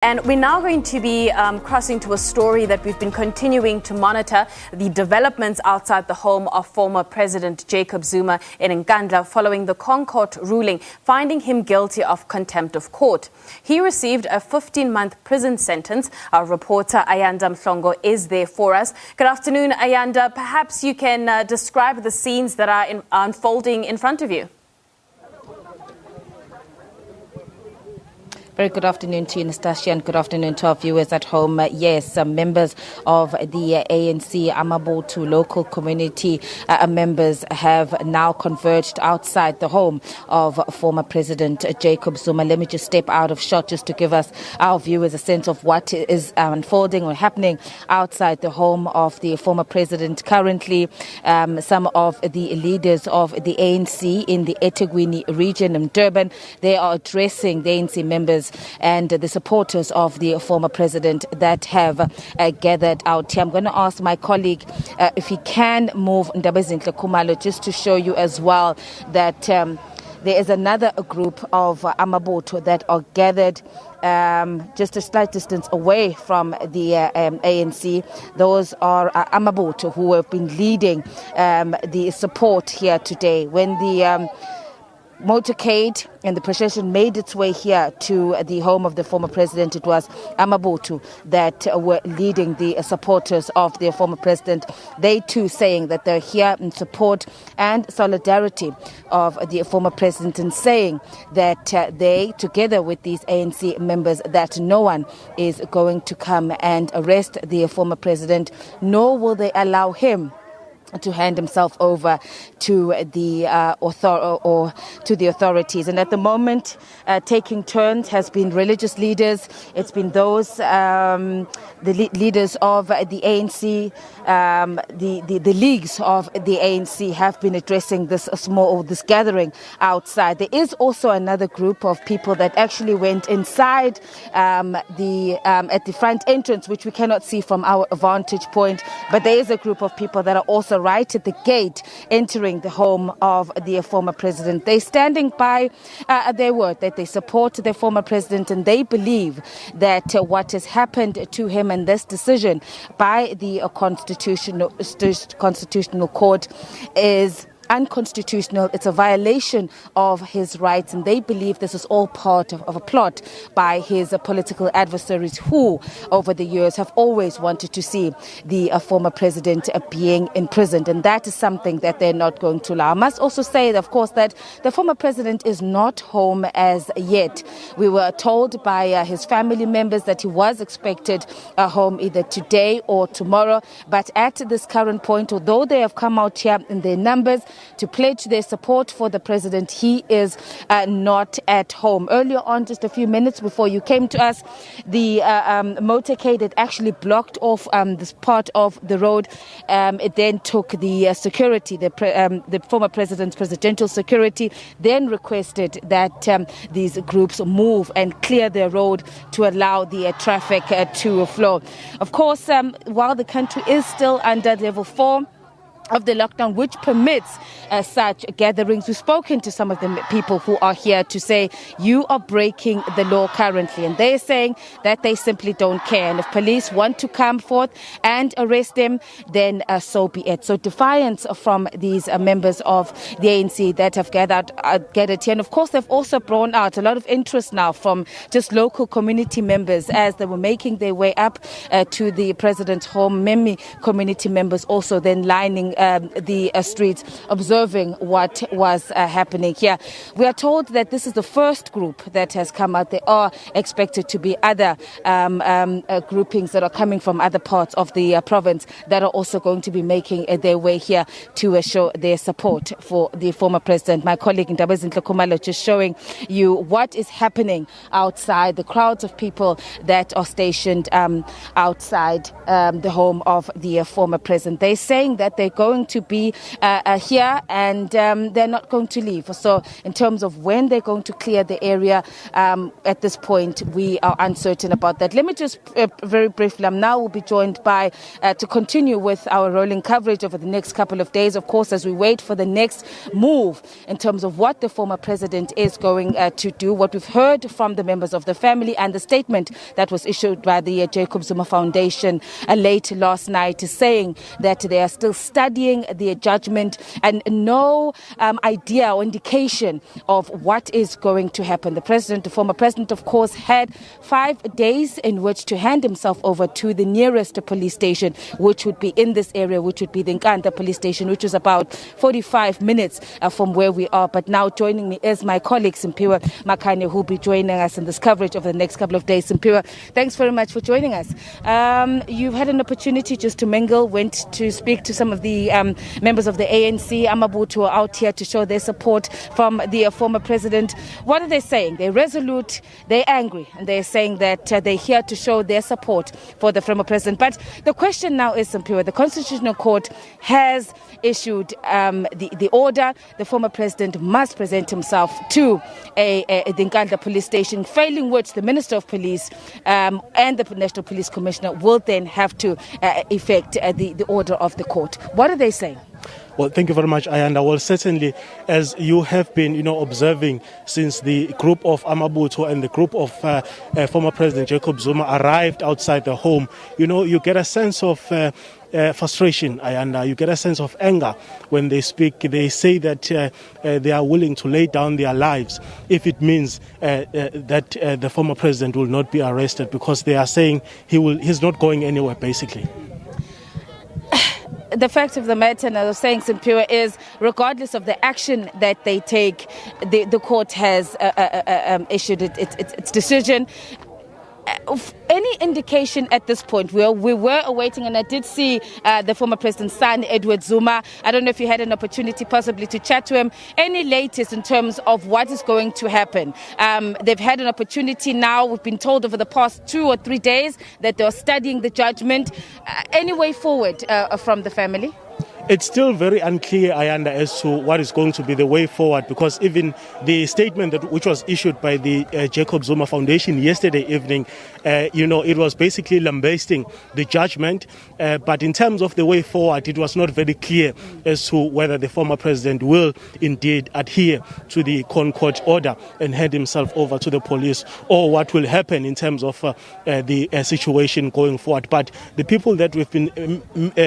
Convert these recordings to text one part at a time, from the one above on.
And we're now going to be crossing to a story that we've been continuing to monitor, the developments outside the home of former President Jacob Zuma in Nkandla following the Court ruling finding him guilty of contempt of court. He received a 15-month prison sentence. Our reporter Ayanda Mhlongo is there for us. Good afternoon, Ayanda. Perhaps you can describe the scenes that are unfolding in front of you. Very good afternoon to you, Nastasia, and good afternoon to our viewers at home. Yes, members of the ANC Amabotu local community members have now converged outside the home of former President Jacob Zuma. Let me just step out of shot just to give us, our viewers, a sense of what is unfolding or happening outside the home of the former president. Currently, some of the leaders of the ANC in the eThekwini region in Durban, they are addressing the ANC members and the supporters of the former president that have gathered out here. I'm going to ask my colleague if he can move Ndabezinhle Khumalo just to show you as well that there is another group of Amabotu that are gathered just a slight distance away from the ANC. Those are Amabotu who have been leading the support here today. When the motorcade and the procession made its way here to the home of the former president, it was Amabotu that were leading the supporters of the former president. They too saying that they're here in support and solidarity of the former president, and saying that they, together with these ANC members, that no one is going to come and arrest the former president, nor will they allow him to hand himself over to the authorities. And at the moment, taking turns has been religious leaders. It's been those leaders of the ANC, the leagues of the ANC have been addressing this gathering outside. There is also another group of people that actually went inside at the front entrance, which we cannot see from our vantage point. But there is a group of people that are also right at the gate entering the home of the former president. They're standing by their word that they support the former president, and they believe that what has happened to him and this decision by the Constitutional Court is unconstitutional. It's a violation of his rights, and they believe this is all part of a plot by his political adversaries who, over the years, have always wanted to see the former president being imprisoned, and that is something that they're not going to allow. I must also say, of course, that the former president is not home as yet. We were told by his family members that he was expected home either today or tomorrow, but at this current point, although they have come out here in their numbers to pledge their support for the president, he is not at home. Earlier on, just a few minutes before you came to us, the motorcade had actually blocked off this part of the road. It then took the security, the former president's presidential security, then requested that these groups move and clear their road to allow the traffic to flow. Of course, while the country is still under level 4 of the lockdown, which permits such gatherings. We've spoken to some of the people who are here to say, you are breaking the law currently. And they're saying that they simply don't care. And if police want to come forth and arrest them, then so be it. So defiance from these members of the ANC that have gathered here. And of course, they've also brought out a lot of interest now from just local community members as they were making their way up to the president's home. Many community members also then lining the streets, observing what was happening here. We are told that this is the first group that has come out. There are expected to be other groupings that are coming from other parts of the province that are also going to be making their way here to show their support for the former president. My colleague Ndabezinhle Khumalo just showing you what is happening outside, the crowds of people that are stationed outside the home of the former president. They're saying that they're going going to be here, and they're not going to leave. So in terms of when they're going to clear the area, at this point, we are uncertain about that. Let me just very briefly, now we'll be joined by, to continue with our rolling coverage over the next couple of days, of course, as we wait for the next move in terms of what the former president is going to do. What we've heard from the members of the family and the statement that was issued by the Jacob Zuma Foundation late last night is saying that they are still studying the judgment and no idea or indication of what is going to happen. The former president, of course, had 5 days in which to hand himself over to the nearest police station, which would be in this area, which would be the Nkandla police station, which is about 45 minutes from where we are. But now joining me is my colleague, Simpiwa Makane, who will be joining us in this coverage over the next couple of days. Simpiwa, thanks very much for joining us. You've had an opportunity just to mingle, went to speak to some of the members of the ANC. Amabutho are out here to show their support from the former president. What are they saying? They're resolute, they're angry, and they're saying that they're here to show their support for the former president. But the question now is, Simpiwa, the Constitutional Court has issued the order. The former president must present himself to the Nkandla police station, failing which the Minister of Police and the National Police Commissioner will then have to effect the order of the court. What are they saying? Well, thank you very much, Ayanda. Well, certainly, as you have been, observing since the group of Amabutho and the group of former President Jacob Zuma arrived outside the home, you get a sense of frustration, Ayanda. You get a sense of anger when they speak. They say that they are willing to lay down their lives if it means that the former president will not be arrested, because they are saying he's not going anywhere, basically. The fact of the matter, and I was saying, Simpiwa, is regardless of the action that they take, the court has issued its decision. Any indication at this point? We were awaiting, and I did see the former president's son, Edward Zuma. I don't know if you had an opportunity possibly to chat to him. Any latest in terms of what is going to happen? They've had an opportunity now. We've been told over the past 2 or 3 days that they're studying the judgment. Any way forward from the family? It's still very unclear, Ayanda, as to what is going to be the way forward, because even the statement which was issued by the Jacob Zuma Foundation yesterday evening, it was basically lambasting the judgment. But in terms of the way forward, it was not very clear as to whether the former president will indeed adhere to the Concord order and hand himself over to the police, or what will happen in terms of the situation going forward. But the people that we've been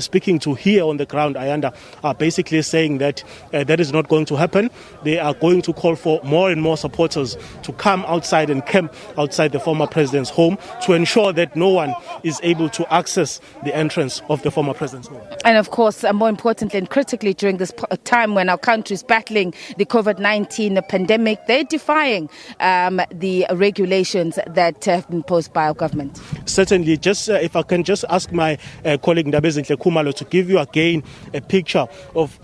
speaking to here on the ground, Ayanda, are basically saying that that is not going to happen. They are going to call for more and more supporters to come outside and camp outside the former president's home to ensure that no one is able to access the entrance of the former president's home. And of course, more importantly and critically, during this time when our country is battling the COVID-19 pandemic, they're defying the regulations that have been posed by our government. Certainly, just if I can just ask my colleague Ndabezinhle Khumalo to give you again a picture of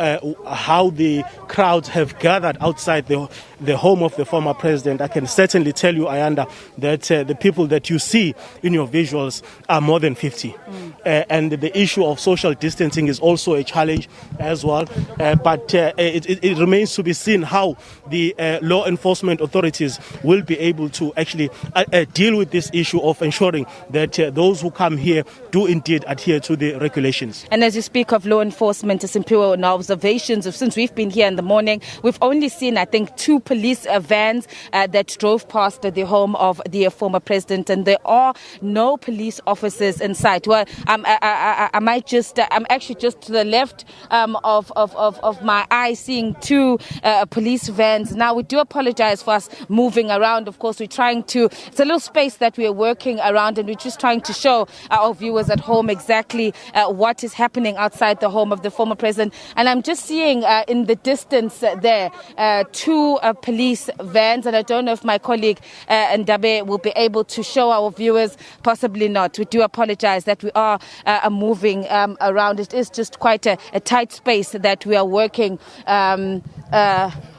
how the crowds have gathered outside the home of the former president. I can certainly tell you, Ayanda, that the people that you see in your visuals are more than 50. And the issue of social distancing is also a challenge as well. But it remains to be seen how the law enforcement authorities will be able to actually deal with this issue of ensuring that those who come here do indeed adhere to the regulations. And as you speak of law enforcement, Simpiwa, in our observations since we've been here in the morning, we've only seen, I think, 2 police vans that drove past the home of the former president, and there are no police officers in sight. Well, I'm actually just to the left of my eye, seeing 2 police vans. Now, we do apologize for us moving around. Of course, it's a little space that we are working around, and we're just trying to show our viewers at home exactly what is happening outside the home of the former president. And I'm just seeing in the distance there 2 police vans, and I don't know if my colleague Ndabe will be able to show our viewers. Possibly not. We do apologize that we are moving around. It is just quite a tight space that we are working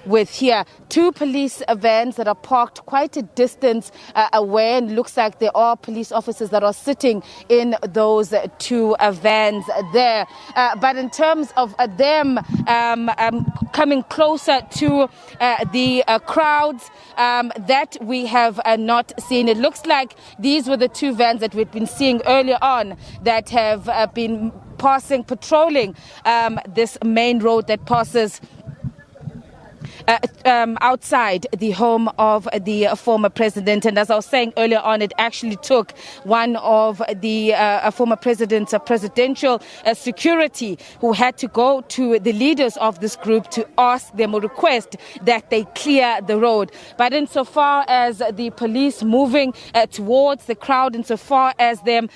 with here. Two police vans that are parked quite a distance away, and looks like there are police officers that are sitting in those two vans there. But in terms of them coming closer to the crowds, that we have not seen. It looks like these were the two vans that we've been seeing earlier on that have been patrolling this main road that passes outside the home of the former president. And as I was saying earlier on, it actually took one of the former president's presidential security who had to go to the leaders of this group to ask them or request that they clear the road. But insofar as the police moving towards the crowd, insofar as them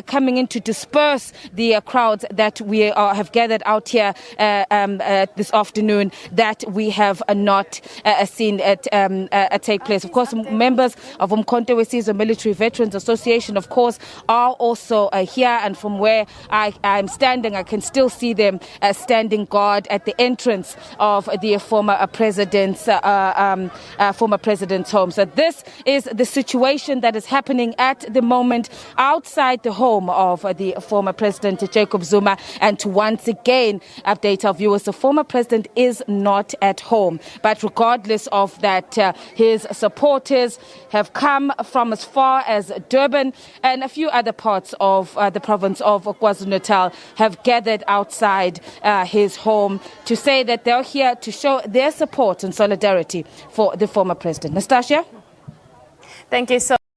coming in to disperse the crowds that we have gathered out here this afternoon, that we have not seen it take place. Of course, members of Nkandla Military Veterans Association, of course, are also here, and from where I'm standing, I can still see them standing guard at the entrance of the former president's home. So this is the situation that is happening at the moment outside the home of the former president Jacob Zuma. And to once again update our viewers, the former president is not at home. But regardless of that, his supporters have come from as far as Durban, and a few other parts of the province of KwaZulu-Natal have gathered outside his home to say that they're here to show their support and solidarity for the former president. Nastasia? Thank you so